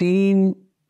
3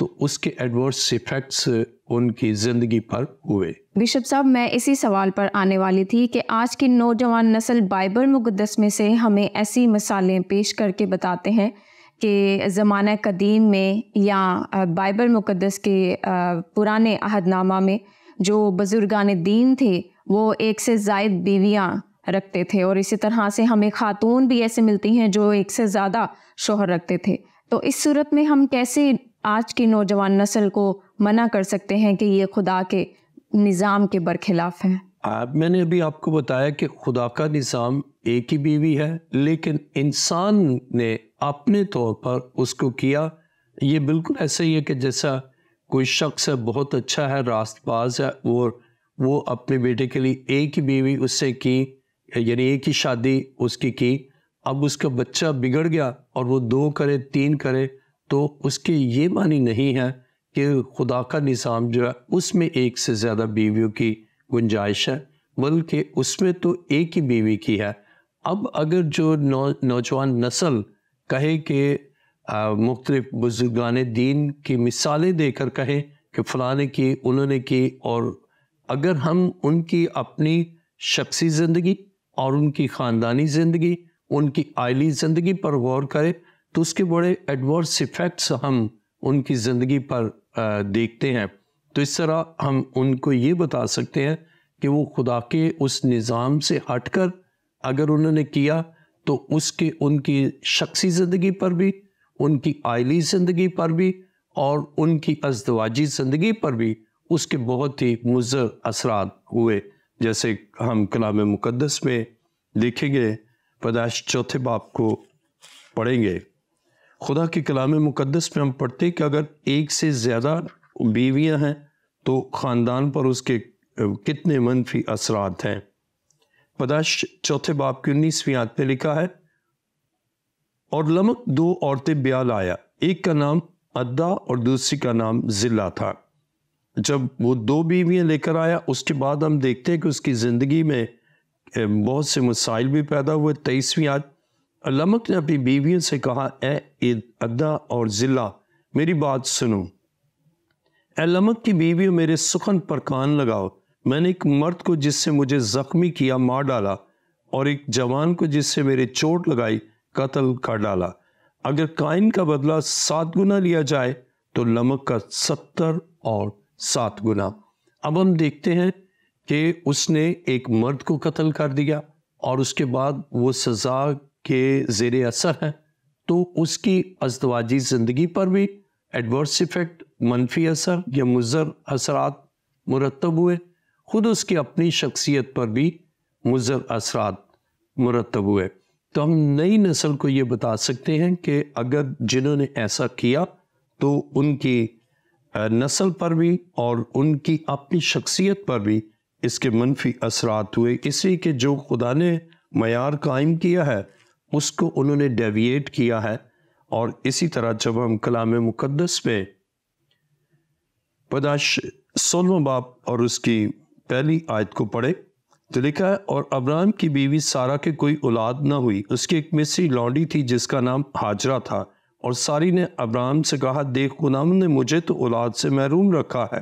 تو اس کے adverse effects ان کی زندگی پر ہوئے. بشپ صاحب، میں اسی سوال پر آنے والی تھی کہ آج کی نوجوان نسل بائبل مقدس میں سے ہمیں ایسی مثالیں پیش کر کے بتاتے ہیں کہ زمانہ قدیم میں یا بائبل مقدس کے پرانے عہد نامہ میں جو بزرگان دین تھے وہ ایک سے زائد بیویاں رکھتے تھے، اور اسی طرح سے ہمیں خاتون بھی ایسے ملتی ہیں جو ایک سے زیادہ شوہر رکھتے تھے. تو اس صورت میں ہم کیسے آج کی نوجوان نسل کو منع کر سکتے ہیں کہ یہ خدا کے نظام کے برخلاف ہے؟ میں نے ابھی آپ کو بتایا کہ خدا کا نظام ایک ہی بیوی ہے، لیکن انسان نے اپنے طور پر اس کو کیا. یہ بالکل ایسا ہی ہے کہ جیسا کوئی شخص ہے، بہت اچھا ہے، راست باز ہے، اور وہ اپنے بیٹے کے لیے ایک ہی بیوی اس سے کی، یعنی ایک ہی شادی اس کی. اب اس کا بچہ بگڑ گیا اور وہ 2 کرے 3 کرے، تو اس کے یہ معنی نہیں ہے کہ خدا کا نظام جو ہے اس میں ایک سے زیادہ بیویوں کی گنجائش ہے، بلکہ اس میں تو ایک ہی بیوی کی ہے. اب اگر جو نوجوان نسل کہے کہ مختلف بزرگان دین کی مثالیں دے کر کہیں کہ فلاں نے کی، انہوں نے کی، اور اگر ہم ان کی اپنی شخصی زندگی اور ان کی خاندانی زندگی، ان کی عائلی زندگی پر غور کریں تو اس کے بڑے ایڈورس ایفیکٹس ہم ان کی زندگی پر دیکھتے ہیں. تو اس طرح ہم ان کو یہ بتا سکتے ہیں کہ وہ خدا کے اس نظام سے ہٹ کر اگر انہوں نے کیا تو ان کی شخصی زندگی پر بھی، ان کی عائلی زندگی پر بھی، اور ان کی ازدواجی زندگی پر بھی اس کے بہت ہی مضر اثرات ہوئے. جیسے ہم کلام مقدس میں دیکھیں گے، پیدائش 4 باب کو پڑھیں گے. خدا کے کلام مقدس میں ہم پڑھتے کہ اگر ایک سے زیادہ بیویاں ہیں تو خاندان پر اس کے کتنے منفی اثرات ہیں. پیدائش 4 باب کی 19ویں آیت میں لکھا ہے، اور لمک 2 عورتیں بیاہ لایا، ایک کا نام عدا اور دوسری کا نام زلہ تھا. جب وہ 2 بیویاں لے کر آیا، اس کے بعد ہم دیکھتے ہیں کہ اس کی زندگی میں بہت سے مسائل بھی پیدا ہوئے. 23ویں آیت، لمک نے اپنی بیویوں سے کہا، اے عدا اور زلہ میری بات سنو. اے لمک کی بیویوں، میرے سخن پر کان لگاؤ. میں نے ایک مرد کو جس سے مجھے زخمی کیا مار ڈالا، اور ایک جوان کو جس سے میرے چوٹ لگائی قتل کر ڈالا. اگر قائن کا بدلہ 7 گنا لیا جائے تو لمک کا 70 اور 7 گنا. اب ہم دیکھتے ہیں کہ اس نے ایک مرد کو قتل کر دیا اور اس کے بعد وہ سزا کے زیر اثر ہے، تو اس کی ازدواجی زندگی پر بھی ایڈورس ایفیکٹ، منفی اثر یا مضر اثرات مرتب ہوئے. خود اس کی اپنی شخصیت پر بھی مضر اثرات مرتب ہوئے. تو ہم نئی نسل کو یہ بتا سکتے ہیں کہ اگر جنہوں نے ایسا کیا تو ان کی نسل پر بھی اور ان کی اپنی شخصیت پر بھی اس کے منفی اثرات ہوئے، اس لیے کہ جو خدا نے معیار قائم کیا ہے اس کو انہوں نے ڈیویٹ کیا ہے. اور اسی طرح جب ہم کلام مقدس میں پیدائش 16 باب اور اس کی پہلی آیت کو پڑھے تو لکھا ہے، اور ابراہیم کی بیوی سارا کے کوئی اولاد نہ ہوئی، اس کی ایک مصری لونڈی تھی جس کا نام ہاجرہ تھا. اور ساری نے ابراہیم سے کہا، دیکھ خداوند نے مجھے تو اولاد سے محروم رکھا ہے،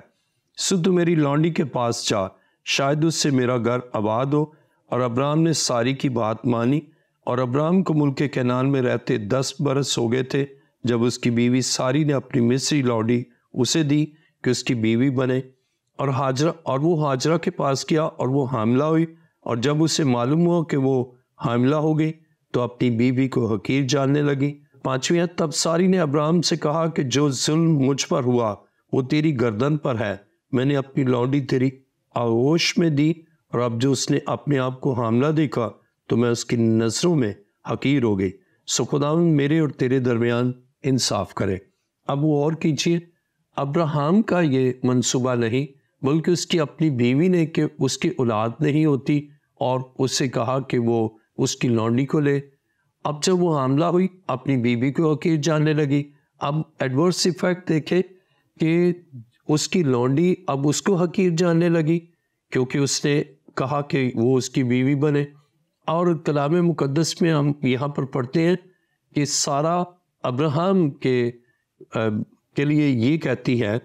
سو تو میری لونڈی کے پاس جا، شاید اس سے میرا گھر آباد ہو. اور ابراہیم نے ساری کی بات مانی. اور ابراہیم کو ملک کنعان میں رہتے 10 برس ہو گئے تھے جب اس کی بیوی ساری نے اپنی مصری لونڈی اسے دی کہ اس کی بیوی بنے. اور وہ ہاجرہ کے پاس گیا اور وہ حاملہ ہوئی. اور جب اسے معلوم ہوا کہ وہ حاملہ ہو گئی تو اپنی بیوی کو حقیر جاننے لگی. 5ویں، تب ساری نے ابراہیم سے کہا کہ جو ظلم مجھ پر ہوا وہ تیری گردن پر ہے. میں نے اپنی لونڈی تیری آغوش میں دی، اور اب جو اس نے اپنے آپ کو حاملہ دیکھا تو میں اس کی نظروں میں حقیر ہو گئی. سو خداوند میرے اور تیرے درمیان انصاف کرے. اب وہ اور کیجئے، ابراہیم کا یہ منصوبہ نہیں بلکہ اس کی اپنی بیوی نے کہ اس کی اولاد نہیں ہوتی اور اس سے کہا کہ وہ اس کی لونڈی کو لے. اب جب وہ حاملہ ہوئی اپنی بیوی کو حقیر جاننے لگی. اب ایڈورس ایفیکٹ دیکھے کہ اس کی لونڈی اب اس کو حقیر جاننے لگی کیونکہ اس نے کہا کہ وہ اس کی بیوی بنے. اور کلام مقدس میں ہم یہاں پر پڑھتے ہیں کہ سارا ابراہیم کے کے لیے یہ کہتی ہے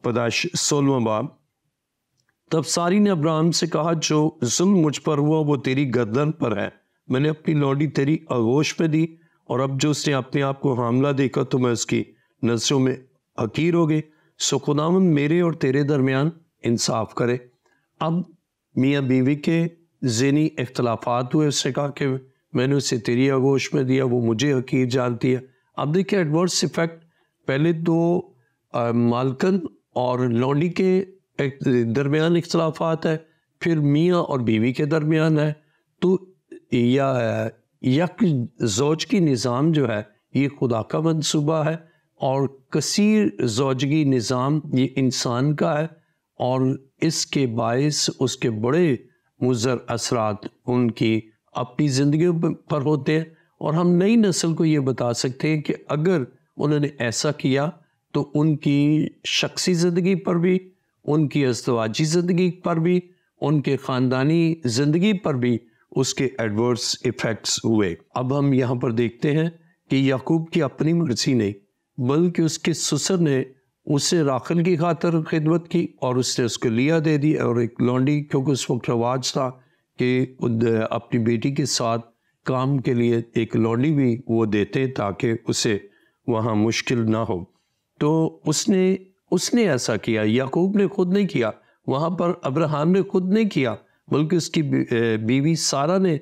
16واں باب، تب ساری نے ابراہیم سے کہا جو ظلم مجھ پر ہوا وہ تیری گردن پر ہے، میں نے اپنی لونڈی تیری آغوش میں دی، اور اب جو اس نے اپنے آپ کو حاملہ دیکھا تو میں اس کی نظروں میں حقیر ہو گئی، سو خداوند میرے اور تیرے درمیان انصاف کرے۔ اب میاں بیوی کے ذہنی اختلافات ہوئے، اس نے کہا کہ میں نے اسے تیری آغوش میں دیا، وہ مجھے حقیر جانتی ہے۔ اب دیکھیں ایڈورس ایفیکٹ، پہلے تو مالکن اور لونڈی کے درمیان اختلافات ہے، پھر میاں اور بیوی کے درمیان ہے، تو یک زوج کی نظام جو ہے یہ خدا کا منصوبہ ہے، اور کثیر زوجگی نظام یہ انسان کا ہے، اور اس کے باعث اس کے بڑے مضر اثرات ان کی اپنی زندگیوں پر ہوتے ہیں۔ اور ہم نئی نسل کو یہ بتا سکتے ہیں کہ اگر انہوں نے ایسا کیا تو ان کی شخصی زندگی پر بھی، ان کی ازدواجی زندگی پر بھی، ان کے خاندانی زندگی پر بھی اس کے ایڈورس ایفیکٹس ہوئے۔ اب ہم یہاں پر دیکھتے ہیں کہ یعقوب کی اپنی مرضی نہیں بلکہ اس کے سسر نے اسے راخل کی خاطر خدمت کی، اور اس نے اس کو لیا دے دی، اور ایک لونڈی، کیونکہ اس وقت رواج تھا کہ اپنی بیٹی کے ساتھ کام کے لیے ایک لونڈی بھی وہ دیتے تاکہ اسے وہاں مشکل نہ ہو، تو اس نے ایسا کیا۔ یعقوب نے خود نہیں کیا، وہاں پر ابراہیم نے خود نہیں کیا، بلکہ اس کی بیوی سارہ نے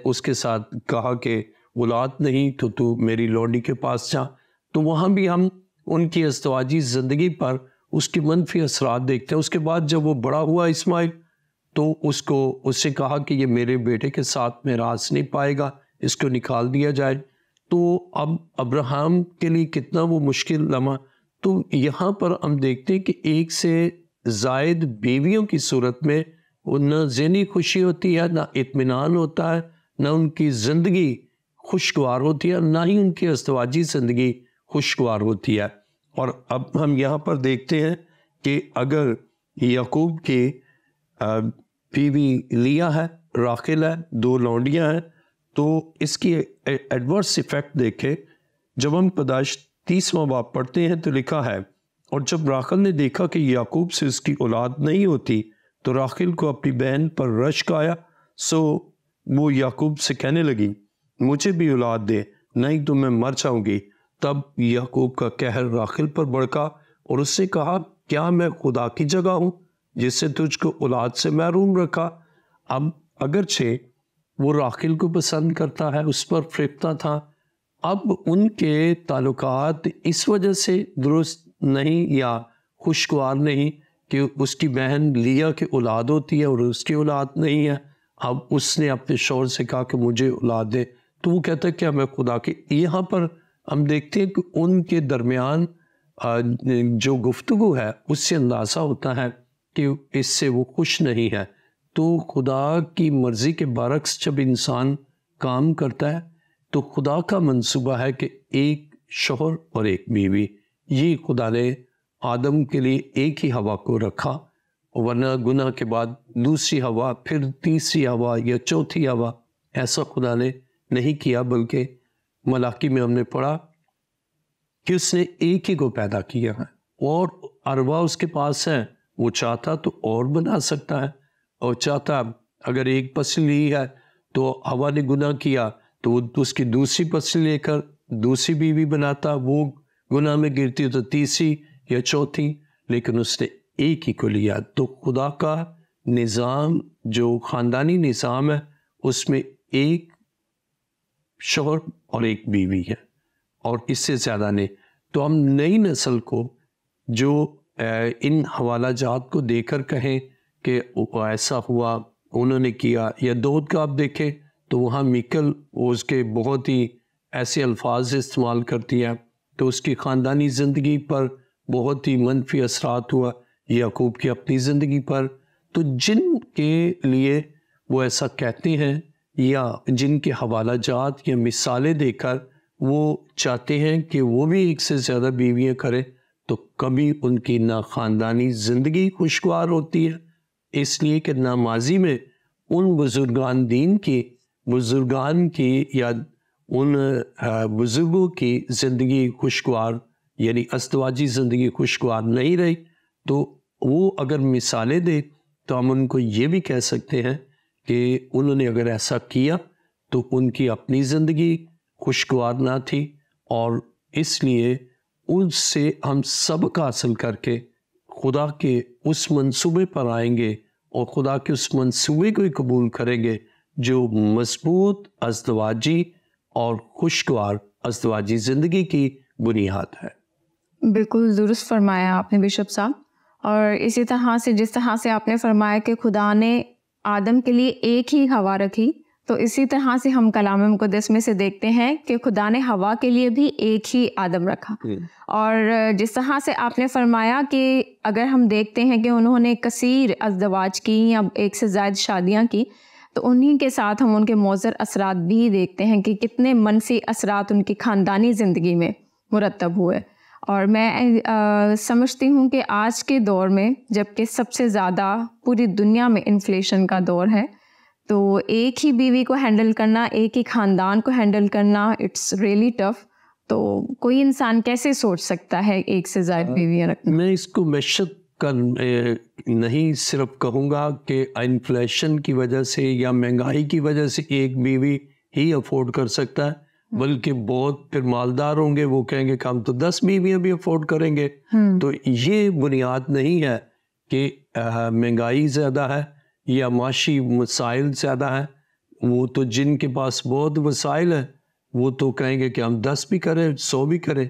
اس کے ساتھ کہا کہ اولاد نہیں تو میری لونڈی کے پاس جا۔ تو وہاں بھی ہم ان کی ازدواجی زندگی پر اس کی منفی اثرات دیکھتے ہیں۔ اس کے بعد جب وہ بڑا ہوا اسماعیل، تو اس سے کہا کہ یہ میرے بیٹے کے ساتھ میراث نہیں پائے گا، اس کو نکال دیا جائے۔ تو اب ابراہیم کے لیے کتنا وہ مشکل لمحہ۔ تو یہاں پر ہم دیکھتے ہیں کہ ایک سے زائد بیویوں کی صورت میں نہ ذہنی خوشی ہوتی ہے، نہ اطمینان ہوتا ہے، نہ ان کی زندگی خوشگوار ہوتی ہے، نہ ہی ان کی ازدواجی زندگی خوشگوار ہوتی ہے۔ اور اب ہم یہاں پر دیکھتے ہیں کہ اگر یعقوب کی بیوی لیا ہے، راخل ہے، 2 لونڈیاں ہیں، تو اس کی ایڈورس ایفیکٹ دیکھیں۔ جب ہم پیدائش 30واں باب پڑھتے ہیں تو لکھا ہے، اور جب راخل نے دیکھا کہ یعقوب سے اس کی اولاد نہیں ہوتی تو راخل کو اپنی بہن پر رشک آیا، سو وہ یعقوب سے کہنے لگی مجھے بھی اولاد دے، نہیں تو میں مر جاؤں گی۔ تب یعقوب کا قہر راخل پر بڑھا اور اس سے کہا کیا میں خدا کی جگہ ہوں جس سے تجھ کو اولاد سے محروم رکھا؟ اب اگرچہ وہ راخل کو پسند کرتا ہے، اس پر فریفتہ تھا، اب ان کے تعلقات اس وجہ سے درست نہیں یا خوشگوار نہیں کہ اس کی بہن لیا کی اولاد ہوتی ہے اور اس کی اولاد نہیں ہے۔ اب اس نے اپنے شوہر سے کہا کہ مجھے اولاد دے، تو وہ کہتا ہے کہ میں خدا کی۔ یہاں پر ہم دیکھتے ہیں کہ ان کے درمیان جو گفتگو ہے اس سے اندازہ ہوتا ہے کہ اس سے وہ خوش نہیں ہے۔ تو خدا کی مرضی کے برعکس جب انسان کام کرتا ہے تو خدا کا منصوبہ ہے کہ ایک شوہر اور ایک بیوی، یہ خدا نے آدم کے لیے ایک ہی ہوا کو رکھا، ورنہ گناہ کے بعد دوسری ہوا، پھر تیسری ہوا یا چوتھی ہوا، ایسا خدا نے نہیں کیا، بلکہ ملاکی میں ہم نے پڑھا کہ اس نے ایک ہی کو پیدا کیا ہے، اور ارواح اس کے پاس ہے، وہ چاہتا تو اور بنا سکتا ہے، اور چاہتا اگر ایک پسلی لی ہے تو ہوا نے گناہ کیا تو وہ اس کی دوسری پسلی لے کر دوسری بیوی بناتا، وہ گناہ میں گرتی تو تیسری یا چوتھی، لیکن اس نے ایک ہی کو لیا۔ تو خدا کا نظام جو خاندانی نظام ہے اس میں ایک شوہر اور ایک بیوی ہے، اور اس سے زیادہ نہیں۔ تو ہم نئی نسل کو جو ان حوالہ جات کو دے کر کہیں کہ ایسا ہوا، انہوں نے کیا، یا دودھ کا آپ دیکھیں تو وہاں میکل اس کے بہت ہی ایسے الفاظ استعمال کرتی ہے، تو اس کی خاندانی زندگی پر بہت ہی منفی اثرات ہوا، یعقوب کی اپنی زندگی پر۔ تو جن کے لیے وہ ایسا کہتے ہیں یا جن کے حوالہ جات یا مثالیں دے کر وہ چاہتے ہیں کہ وہ بھی ایک سے زیادہ بیویاں کریں، تو کبھی ان کی نہ خاندانی زندگی خوشگوار ہوتی ہے، اس لیے کہ نہ ماضی میں ان بزرگان دین کی، بزرگان کی یا ان بزرگوں کی زندگی خوشگوار یعنی ازدواجی زندگی خوشگوار نہیں رہی، تو وہ اگر مثالیں دے تو ہم ان کو یہ بھی کہہ سکتے ہیں کہ انہوں نے اگر ایسا کیا تو ان کی اپنی زندگی خوشگوار نہ تھی، اور اس لیے ان سے ہم سبق حاصل کر کے خدا کے اس منصوبے پر آئیں گے اور خدا کے اس منصوبے کو ہی قبول کریں گے جو مضبوط ازدواجی اور خوشگوار ازدواجی زندگی کی بنیاد ہے۔ بالکل درست فرمایا آپ نے بشپ صاحب، اور اسی طرح سے جس طرح سے آپ نے فرمایا کہ خدا نے آدم کے لیے ایک ہی ہوا رکھی، تو اسی طرح سے ہم کلام مقدس میں سے دیکھتے ہیں کہ خدا نے ہوا کے لیے بھی ایک ہی آدم رکھا۔ اور جس طرح سے آپ نے فرمایا کہ اگر ہم دیکھتے ہیں کہ انہوں نے کثیر ازدواج کی یا ایک سے زائد شادیاں کی، تو انہی کے ساتھ ہم ان کے مضر اثرات بھی دیکھتے ہیں کہ کتنے منفی اثرات ان کی خاندانی زندگی میں مرتب ہوئے۔ اور میں سمجھتی ہوں کہ آج کے دور میں جب کہ سب سے زیادہ پوری دنیا میں انفلیشن کا دور ہے، تو ایک ہی بیوی کو ہینڈل کرنا، ایک ہی خاندان کو ہینڈل کرنا، اٹس ریئلی ٹف۔ تو کوئی انسان کیسے سوچ سکتا ہے ایک سے زائد بیویاں رکھنا؟ میں اس کو معیشت کا نہیں صرف کہوں گا کہ انفلیشن کی وجہ سے یا مہنگائی کی وجہ سے ایک بیوی ہی افورڈ کر سکتا ہے، بلکہ بہت پھر مالدار ہوں گے، وہ کہیں گے کہ ہم تو 10 بیویاں بھی افورڈ کریں گے۔ تو یہ بنیاد نہیں ہے کہ مہنگائی زیادہ ہے یا معاشی مسائل زیادہ ہیں۔ وہ تو جن کے پاس بہت وسائل ہیں وہ تو کہیں گے کہ ہم 10 بھی کریں، 100 بھی کریں۔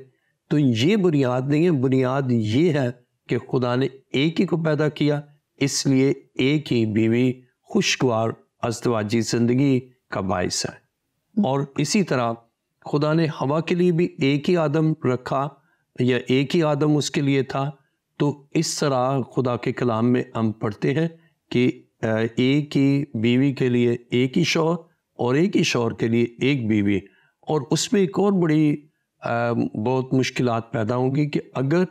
تو یہ بنیاد نہیں ہے، بنیاد یہ ہے کہ خدا نے ایک ہی کو پیدا کیا، اس لیے ایک ہی بیوی خوشگوار ازدواجی زندگی کا باعث ہے۔ اور اسی طرح خدا نے ہوا کے لیے بھی ایک ہی آدم رکھا یا ایک ہی آدم اس کے لیے تھا۔ تو اس طرح خدا کے کلام میں ہم پڑھتے ہیں کہ ایک ہی بیوی کے لیے ایک ہی شوہر اور ایک ہی شوہر کے لیے ایک بیوی۔ اور اس میں ایک اور بڑی بہت مشکلات پیدا ہوں گی کہ اگر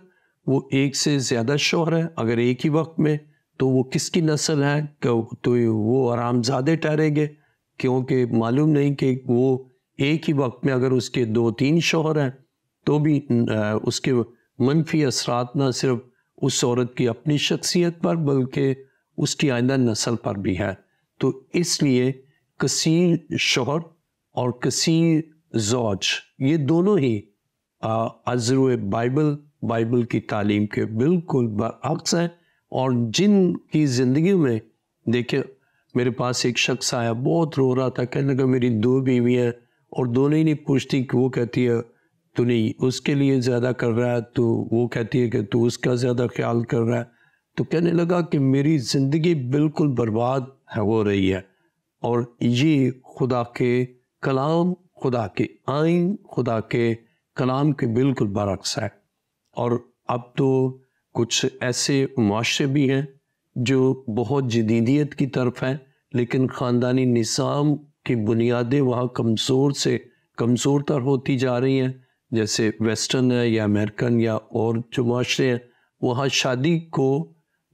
وہ ایک سے زیادہ شوہر ہے اگر ایک ہی وقت میں، تو وہ کس کی نسل ہے؟ تو وہ حرامزادے ٹھہریں گے، کیونکہ معلوم نہیں کہ وہ ایک ہی وقت میں اگر اس کے 2-3 شوہر ہیں تو بھی اس کے منفی اثرات نہ صرف اس عورت کی اپنی شخصیت پر بلکہ اس کی آئندہ نسل پر بھی ہے۔ تو اس لیے کثیر شوہر اور کثیر زوج یہ دونوں ہی ازرو بائبل کی تعلیم کے بالکل برعکس ہیں، اور جن کی زندگی میں دیکھیں، میرے پاس ایک شخص آیا، بہت رو رہا تھا، کہنے لگا میری 2 بیویاں ہیں اور دونوں ہی نہیں پوچھتی کہ وہ کہتی ہے تو نہیں اس کے لیے زیادہ کر رہا ہے، تو وہ کہتی ہے کہ تو اس کا زیادہ خیال کر رہا ہے۔ تو کہنے لگا کہ میری زندگی بالکل برباد ہو رہی ہے، اور یہ خدا کے کلام، خدا کے آئین، خدا کے کلام کے بالکل برعکس ہے۔ اور اب تو کچھ ایسے معاشرے بھی ہیں جو بہت جدیدیت کی طرف ہیں، لیکن خاندانی نظام کی بنیادیں وہاں کمزور سے کمزور تر ہوتی جا رہی ہیں، جیسے ویسٹرن ہے یا امریکن یا اور جو معاشرے ہیں، وہاں شادی کو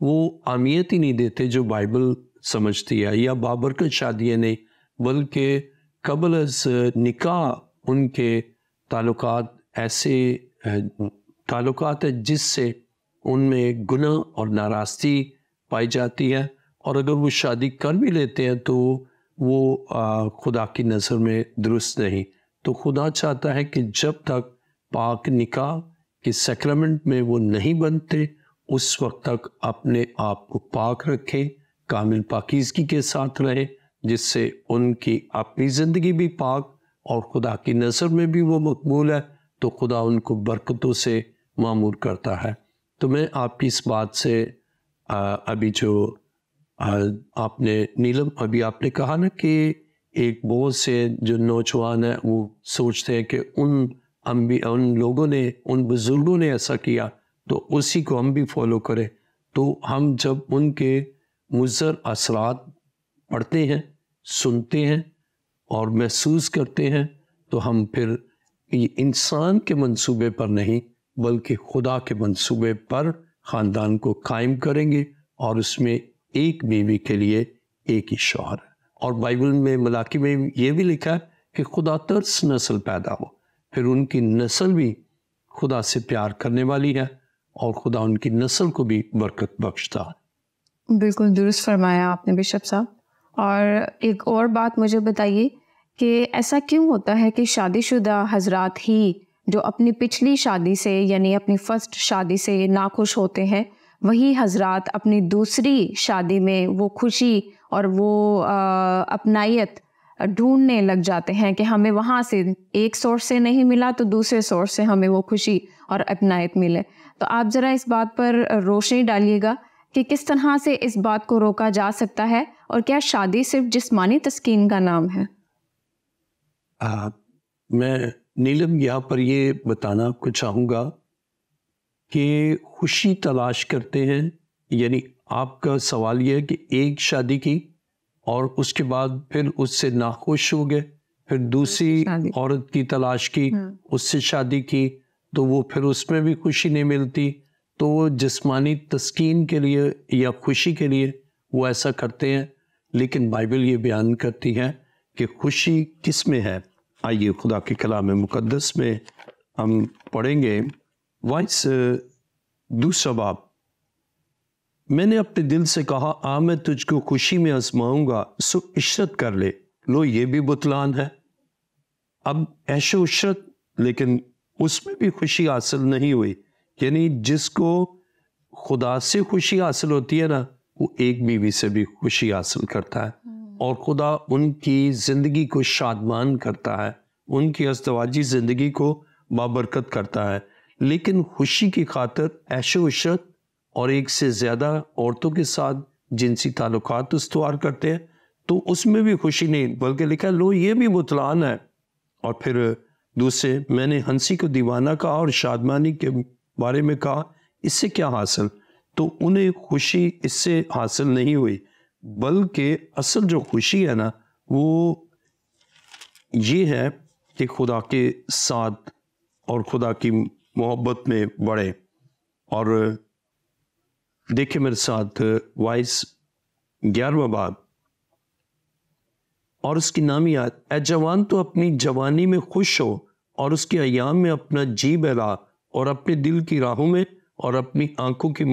وہ اہمیت ہی نہیں دیتے جو بائبل سمجھتی ہے، یا بابرکت شادیاں نہیں بلکہ قبل از نکاح ان کے تعلقات ایسے تعلقات ہیں جس سے ان میں گناہ اور ناراضگی پائی جاتی ہے، اور اگر وہ شادی کر بھی لیتے ہیں تو وہ خدا کی نظر میں درست نہیں۔ تو خدا چاہتا ہے کہ جب تک پاک نکاح کے سیکرمنٹ میں وہ نہیں بنتے اس وقت تک اپنے آپ کو پاک رکھیں، کامل پاکیزگی کے ساتھ رہیں، جس سے ان کی اپنی زندگی بھی پاک اور خدا کی نظر میں بھی وہ مقبول ہے، تو خدا ان کو برکتوں سے معمور کرتا ہے۔ تو میں آپ کی اس بات سے ابھی جو آپ نے نیلم ابھی آپ نے کہا نا کہ ایک بہت سے جو نوجوان ہیں وہ سوچتے ہیں کہ ان لوگوں نے، ان بزرگوں نے ایسا کیا تو اسی کو ہم بھی فالو کریں۔ تو ہم جب ان کے مضر اثرات پڑھتے ہیں، سنتے ہیں اور محسوس کرتے ہیں تو ہم پھر انسان کے منصوبے پر نہیں بلکہ خدا کے منصوبے پر خاندان کو قائم کریں گے، اور اس میں ایک بیوی کے لیے ایک ہی شوہر ہے۔ اور بائبل میں ملاکی میں یہ بھی لکھا ہے کہ خدا ترس نسل پیدا ہو، پھر ان کی نسل بھی خدا سے پیار کرنے والی ہے اور خدا ان کی نسل کو بھی برکت بخشتا ہے۔ بالکل درست فرمایا آپ نے بشپ صاحب۔ اور ایک اور بات مجھے بتائیے کہ ایسا کیوں ہوتا ہے کہ شادی شدہ حضرات ہی جو اپنی پچھلی شادی سے یعنی اپنی فرسٹ شادی سے ناخوش ہوتے ہیں، وہی حضرات اپنی دوسری شادی میں وہ خوشی اور وہ اپنائیت ڈھونڈنے لگ جاتے ہیں کہ ہمیں وہاں سے ایک سورس سے نہیں ملا تو دوسرے سورس سے ہمیں وہ خوشی اور اپنائیت ملے؟ تو آپ ذرا اس بات پر روشنی ڈالیے گا کہ کس طرح سے اس بات کو روکا جا سکتا ہے، اور کیا شادی صرف جسمانی تسکین کا نام ہے؟ میں نیلم یہاں پر یہ بتانا آپ کو چاہوں گا کہ خوشی تلاش کرتے ہیں، یعنی آپ کا سوال یہ ہے کہ ایک شادی کی اور اس کے بعد پھر اس سے ناخوش ہو گئے، پھر دوسری عورت کی تلاش کی، اس سے شادی کی تو وہ پھر اس میں بھی خوشی نہیں ملتی، تو وہ جسمانی تسکین کے لیے یا خوشی کے لیے وہ ایسا کرتے ہیں۔ لیکن بائبل یہ بیان کرتی ہے کہ خوشی کس میں ہے۔ آئیے خدا کے کلام مقدس میں ہم پڑھیں گے وائس دوسرا باب۔ میں نے اپنے دل سے کہا آ میں تجھ کو خوشی میں آزماؤں گا، سو عشرت کر لے، لو یہ بھی بطلان ہے۔ اب عیش و عشرت، لیکن اس میں بھی خوشی حاصل نہیں ہوئی۔ یعنی جس کو خدا سے خوشی حاصل ہوتی ہے نا، وہ ایک بیوی سے بھی خوشی حاصل کرتا ہے، اور خدا ان کی زندگی کو شادمان کرتا ہے، ان کی ازدواجی زندگی کو بابرکت کرتا ہے۔ لیکن خوشی کی خاطر عیش و عشرت اور ایک سے زیادہ عورتوں کے ساتھ جنسی تعلقات استوار کرتے ہیں، تو اس میں بھی خوشی نہیں، بلکہ لکھا لو یہ بھی بطلان ہے۔ اور پھر دوسرے، میں نے ہنسی کو دیوانہ کہا اور شادمانی کے بارے میں کہا اس سے کیا حاصل؟ تو انہیں خوشی اس سے حاصل نہیں ہوئی، بلکہ اصل جو خوشی ہے نا وہ یہ ہے کہ خدا کے ساتھ اور خدا کی محبت میں بڑھے۔ اور دیکھیں میرے ساتھ وائس 11واں باب، اور اس کی نامیات، اے جوان تو اپنی جوانی میں خوش ہو اور اس کے ایام میں اپنا جی بہلا، اور اپنے دل کی راہوں میں اور اپنی آنکھوں کی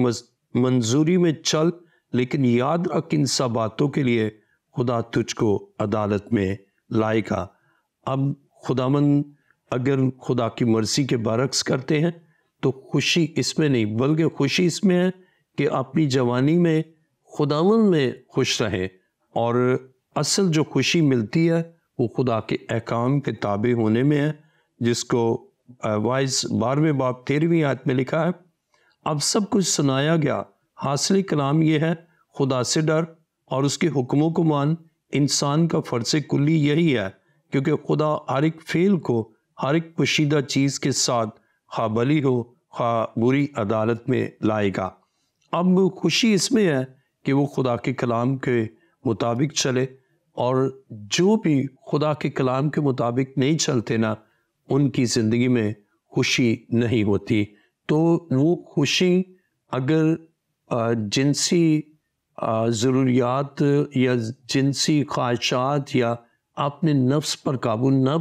منظوری میں چل، لیکن یاد رکھ ان سب باتوں کے لیے خدا تجھ کو عدالت میں لائے گا۔ اب خداوند اگر خدا کی مرضی کے برعکس کرتے ہیں تو خوشی اس میں نہیں، بلکہ خوشی اس میں ہے کہ اپنی جوانی میں خداوند میں خوش رہے، اور اصل جو خوشی ملتی ہے وہ خدا کے احکام کے تابع ہونے میں ہے، جس کو وائس 12ویں باب 13ویں آیت میں لکھا ہے۔ اب سب کچھ سنایا گیا، حاصل کلام یہ ہے خدا سے ڈر اور اس کے حکموں کو مان۔ انسان کا فرض کلی یہی ہے، کیونکہ خدا ہر ایک فعل کو ہر ایک پوشیدہ چیز کے ساتھ خواہ بھلی ہو خواہ بری عدالت میں لائے گا۔ اب خوشی اس میں ہے کہ وہ خدا کے کلام کے مطابق چلے، اور جو بھی خدا کے کلام کے مطابق نہیں چلتے نا، ان کی زندگی میں خوشی نہیں ہوتی۔ تو وہ خوشی اگر جنسی ضروریات یا جنسی خواہشات یا اپنے نفس پر قابو نہ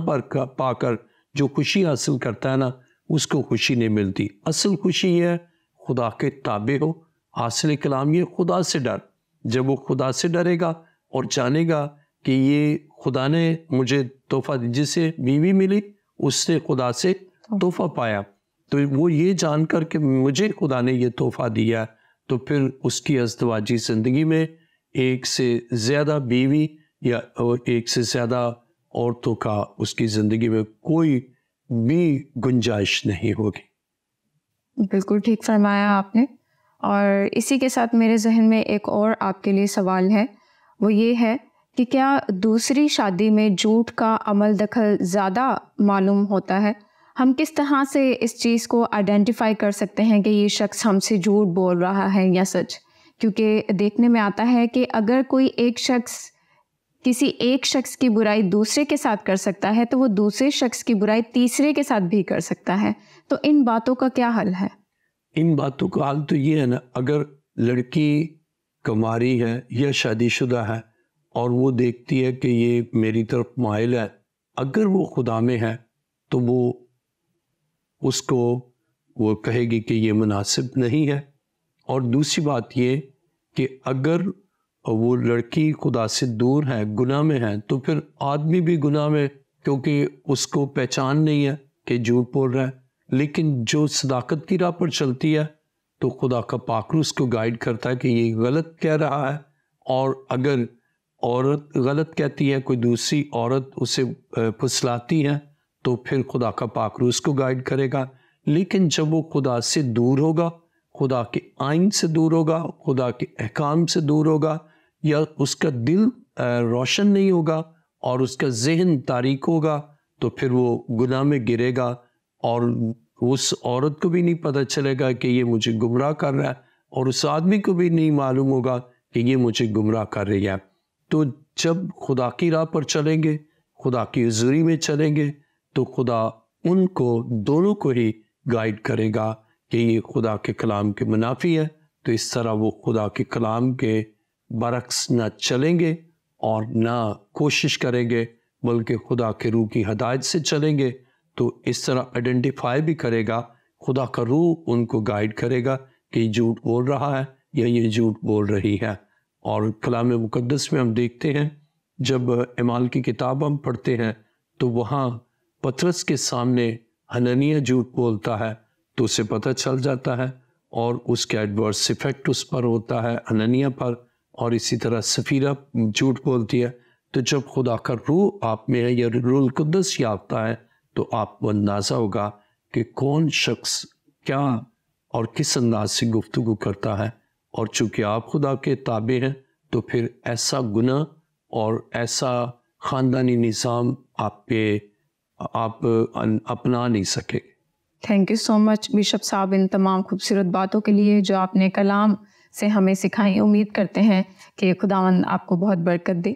پا کر جو خوشی حاصل کرتا ہے نا، اس کو خوشی نہیں ملتی۔ اصل خوشی یہ ہے خدا کے تابع ہو، حاصل کلام یہ خدا سے ڈر۔ جب وہ خدا سے ڈرے گا اور جانے گا کہ یہ خدا نے مجھے تحفہ جسے بیوی ملی اس نے خدا سے تحفہ پایا، تو وہ یہ جان کر کہ مجھے خدا نے یہ تحفہ دیا، تو پھر اس کی ازدواجی زندگی میں ایک سے زیادہ بیوی یا ایک سے زیادہ عورتوں کا اس کی زندگی میں کوئی بھی گنجائش نہیں ہوگی۔ بالکل ٹھیک فرمایا آپ نے۔ اور اسی کے ساتھ میرے ذہن میں ایک اور آپ کے لیے سوال ہے، وہ یہ ہے کہ کیا دوسری شادی میں جھوٹ کا عمل دخل زیادہ معلوم ہوتا ہے؟ ہم کس طرح سے اس چیز کو آئیڈینٹیفائی کر سکتے ہیں کہ یہ شخص ہم سے جھوٹ بول رہا ہے یا سچ؟ کیونکہ دیکھنے میں آتا ہے کہ اگر کوئی کسی ایک شخص کی برائی دوسرے کے ساتھ کر سکتا ہے تو وہ دوسرے شخص کی برائی تیسرے کے ساتھ بھی کر سکتا ہے۔ تو ان باتوں کا کیا حل ہے؟ ان باتوں کا حل تو یہ ہے نا، اگر لڑکی کماری ہے یا شادی شدہ ہے اور وہ دیکھتی ہے کہ یہ میری طرف مائل ہے، اگر وہ خدا میں ہے تو وہ اس کو وہ کہے گی کہ یہ مناسب نہیں ہے. اور دوسری بات یہ کہ اگر وہ لڑکی خدا سے دور ہے, گناہ میں ہے, تو پھر آدمی بھی گناہ میں, کیونکہ اس کو پہچان نہیں ہے کہ جھوٹ بول رہا ہے. لیکن جو صداقت کی راہ پر چلتی ہے تو خدا کا پاک روح اس کو گائیڈ کرتا ہے کہ یہ غلط کہہ رہا ہے. اور اگر عورت غلط کہتی ہے, کوئی دوسری عورت اسے پھسلاتی ہے, تو پھر خدا کا پاک روح اس کو گائیڈ کرے گا. لیکن جب وہ خدا سے دور ہوگا, خدا کے آئین سے دور ہوگا, خدا کے احکام سے دور ہوگا, یا اس کا دل روشن نہیں ہوگا اور اس کا ذہن تاریک ہوگا, تو پھر وہ گناہ میں گرے گا. اور اس عورت کو بھی نہیں پتہ چلے گا کہ یہ مجھے گمراہ کر رہا ہے, اور اس آدمی کو بھی نہیں معلوم ہوگا کہ یہ مجھے گمراہ کر رہی ہے. تو جب خدا کی راہ پر چلیں گے, خدا کی حضوری میں چلیں گے, تو خدا ان کو دونوں کو ہی گائیڈ کرے گا کہ یہ خدا کے کلام کے منافی ہے. تو اس طرح وہ خدا کے کلام کے برعکس نہ چلیں گے اور نہ کوشش کریں گے, بلکہ خدا کے روح کی ہدایت سے چلیں گے. تو اس طرح آئیڈینٹیفائی بھی کرے گا, خدا کا روح ان کو گائیڈ کرے گا کہ یہ جھوٹ بول رہا ہے یا یہ جھوٹ بول رہی ہے. اور کلام مقدس میں ہم دیکھتے ہیں, جب اعمال کی کتاب ہم پڑھتے ہیں تو وہاں پطرس کے سامنے حنانیہ جھوٹ بولتا ہے, تو اسے پتہ چل جاتا ہے, اور اس کا ایڈورس ایفیکٹ اس پر ہوتا ہے, حنانیہ پر. اور اسی طرح سفیرہ جھوٹ بولتی ہے. تو جب خدا کا روح آپ میں ہے یا روح القدس یافتہ ہے, تو آپ کو اندازہ ہوگا کہ کون شخص کیا اور کس انداز سے گفتگو کرتا ہے. اور چونکہ آپ خدا کے تابع ہیں, تو پھر ایسا گناہ اور ایسا خاندانی نظام آپ اپنا نہیں سکے. Thank you so much bishop صاحب ان تمام خوبصورت باتوں کے لیے جو آپ نے کلام سے ہمیں سکھائیں. امید کرتے ہیں کہ خداوند آپ کو بہت برکت دے.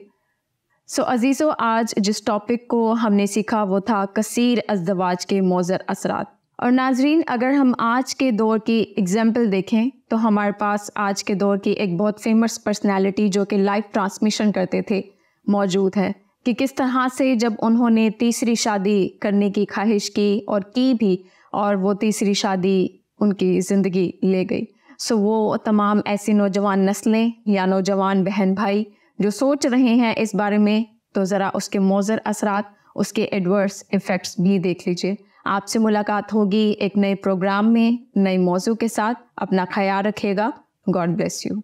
سو عزیزو, آج جس ٹاپک کو ہم نے سیکھا وہ تھا کثیر ازدواج کے مضر اثرات. اور ناظرین, اگر ہم آج کے دور کی اگزامپل دیکھیں تو ہمارے پاس آج کے دور کی ایک بہت فیمس پرسنالٹی جو کہ لائف ٹرانسمیشن کرتے تھے موجود ہے, کہ کس طرح سے جب انہوں نے تیسری شادی کرنے کی خواہش کی اور کی بھی, اور وہ تیسری شادی ان کی زندگی لے گئی. سو وہ تمام ایسی نوجوان نسلیں یا نوجوان بہن بھائی جو سوچ رہے ہیں اس بارے میں, تو ذرا اس کے مضر اثرات, اس کے ایڈورس ایفیکٹس بھی دیکھ لیجئے. آپ سے ملاقات ہوگی ایک نئے پروگرام میں نئے موضوع کے ساتھ. اپنا خیال رکھیے گا. God bless you.